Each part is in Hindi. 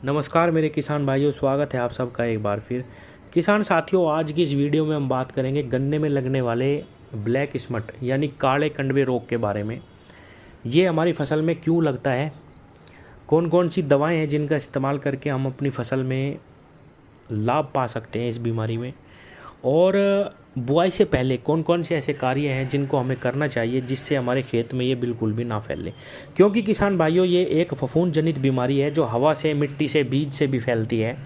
नमस्कार मेरे किसान भाइयों, स्वागत है आप सबका एक बार फिर। किसान साथियों, आज की इस वीडियो में हम बात करेंगे गन्ने में लगने वाले ब्लैक स्मट यानी काले कंडवे रोग के बारे में। ये हमारी फसल में क्यों लगता है, कौन कौन सी दवाएं हैं जिनका इस्तेमाल करके हम अपनी फसल में लाभ पा सकते हैं इस बीमारी में, और बुआई से पहले कौन कौन से ऐसे कार्य हैं जिनको हमें करना चाहिए जिससे हमारे खेत में ये बिल्कुल भी ना फैले। क्योंकि किसान भाइयों, ये एक फफूंद जनित बीमारी है जो हवा से, मिट्टी से, बीज से भी फैलती है।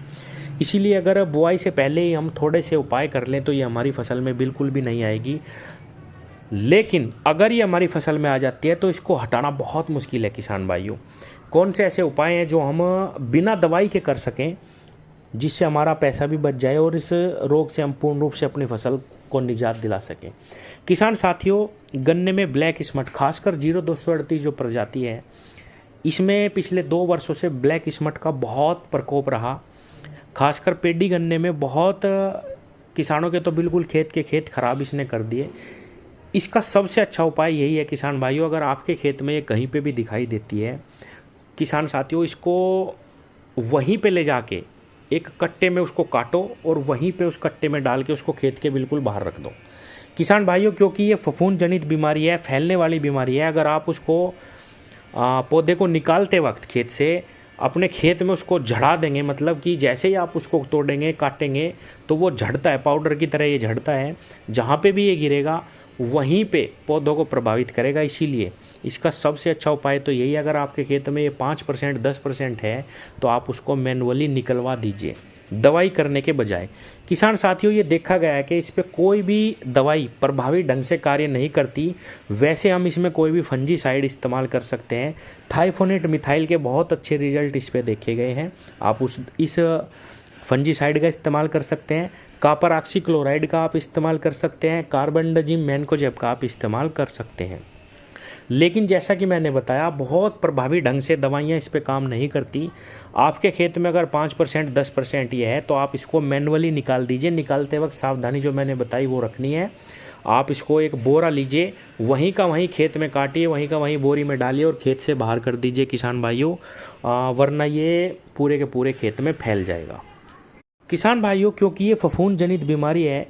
इसीलिए अगर बुआई से पहले ही हम थोड़े से उपाय कर लें तो ये हमारी फसल में बिल्कुल भी नहीं आएगी। लेकिन अगर ये हमारी फसल में आ जाती है तो इसको हटाना बहुत मुश्किल है। किसान भाइयों, कौन से ऐसे उपाय हैं जो हम बिना दवाई के कर सकें जिससे हमारा पैसा भी बच जाए और इस रोग से हम पूर्ण रूप से अपनी फसल को निजात दिला सकें। किसान साथियों, गन्ने में ब्लैक स्मट, खासकर 0238 जो प्रजाति है, इसमें पिछले 2 वर्षों से ब्लैक स्मट का बहुत प्रकोप रहा। खासकर पेडी गन्ने में बहुत किसानों के तो बिल्कुल खेत के खेत खराब इसने कर दिए। इसका सबसे अच्छा उपाय यही है किसान भाइयों, अगर आपके खेत में ये कहीं पे भी दिखाई देती है, किसान साथियों, इसको वहीं पे ले जाके एक कट्टे में उसको काटो और वहीं पे उस कट्टे में डाल के उसको खेत के बिल्कुल बाहर रख दो। किसान भाइयों, क्योंकि ये फफूंद जनित बीमारी है, फैलने वाली बीमारी है। अगर आप उसको पौधे को निकालते वक्त खेत से अपने खेत में उसको झड़ा देंगे, मतलब कि जैसे ही आप उसको तोड़ेंगे, काटेंगे, तो वो झड़ता है, पाउडर की तरह ये झड़ता है। जहाँ पे भी ये गिरेगा वहीं पे पौधों को प्रभावित करेगा। इसीलिए इसका सबसे अच्छा उपाय तो यही, अगर आपके खेत में ये 5% 10% है तो आप उसको मैनुअली निकलवा दीजिए दवाई करने के बजाय। किसान साथियों, ये देखा गया है कि इस पर कोई भी दवाई प्रभावी ढंग से कार्य नहीं करती। वैसे हम इसमें कोई भी फंजीसाइड इस्तेमाल कर सकते हैं। थाइफोनेट मिथाइल के बहुत अच्छे रिजल्ट इस पर देखे गए हैं। आप इस फंजीसाइड का इस्तेमाल कर सकते हैं। कॉपर ऑक्सीक्लोराइड का आप इस्तेमाल कर सकते हैं। कार्बेंडाजिम मैनकोजेब का आप इस्तेमाल कर सकते हैं। लेकिन जैसा कि मैंने बताया, बहुत प्रभावी ढंग से दवाइयाँ इस पे काम नहीं करती। आपके खेत में अगर 5% 10% ये है तो आप इसको मैनुअली निकाल दीजिए। निकालते वक्त सावधानी जो मैंने बताई वो रखनी है। आप इसको एक बोरा लीजिए, वहीं का वहीं खेत में काटिए, वहीं का वहीं बोरी में डालिए और खेत से बाहर कर दीजिए किसान भाइयों, वरना ये पूरे के पूरे खेत में फैल जाएगा। किसान भाइयों, क्योंकि ये फफूंद जनित बीमारी है,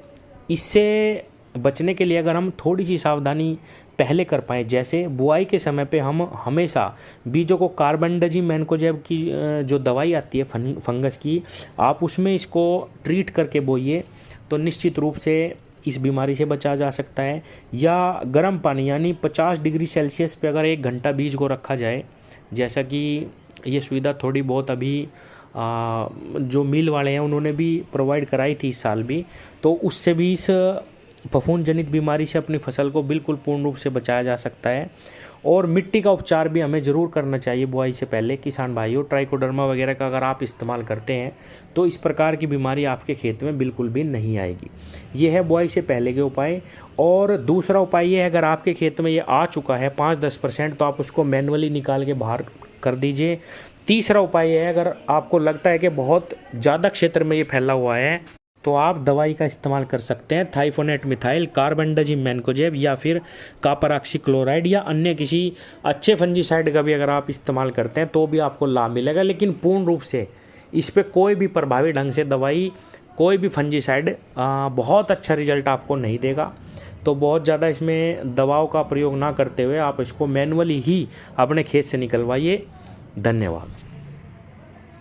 इससे बचने के लिए अगर हम थोड़ी सी सावधानी पहले कर पाएँ, जैसे बुआई के समय पे हम हमेशा बीजों को कार्बेंडाजिम मैनकोजेब की जो दवाई आती है फंगस की, आप उसमें इसको ट्रीट करके बोइए तो निश्चित रूप से इस बीमारी से बचा जा सकता है। या गर्म पानी यानी 50 डिग्री सेल्सियस पे अगर 1 घंटा बीज को रखा जाए, जैसा कि ये सुविधा थोड़ी बहुत अभी जो मिल वाले हैं उन्होंने भी प्रोवाइड कराई थी इस साल भी, तो उससे भी इस फफूंद जनित बीमारी से अपनी फसल को बिल्कुल पूर्ण रूप से बचाया जा सकता है। और मिट्टी का उपचार भी हमें ज़रूर करना चाहिए बुआई से पहले किसान भाइयों। ट्राइकोडर्मा वगैरह का अगर आप इस्तेमाल करते हैं तो इस प्रकार की बीमारी आपके खेत में बिल्कुल भी नहीं आएगी। ये है बुआई से पहले के उपाय। और दूसरा उपाय ये है, अगर आपके खेत में ये आ चुका है 5-10% तो आप उसको मैनुअली निकाल के बाहर कर दीजिए। तीसरा उपाय यह है, अगर आपको लगता है कि बहुत ज़्यादा क्षेत्र में ये फैला हुआ है तो आप दवाई का इस्तेमाल कर सकते हैं। थाइफोनेट मिथाइल, कार्बेंडाजिम मैनकोजेब या फिर कॉपर ऑक्सीक्लोराइड या अन्य किसी अच्छे फंजीसाइड का भी अगर आप इस्तेमाल करते हैं तो भी आपको लाभ मिलेगा। लेकिन पूर्ण रूप से इस पर कोई भी प्रभावी ढंग से दवाई, कोई भी फंजीसाइड बहुत अच्छा रिजल्ट आपको नहीं देगा। तो बहुत ज़्यादा इसमें दवाओं का प्रयोग ना करते हुए आप इसको मैनुअली ही अपने खेत से निकलवाइए। धन्यवाद।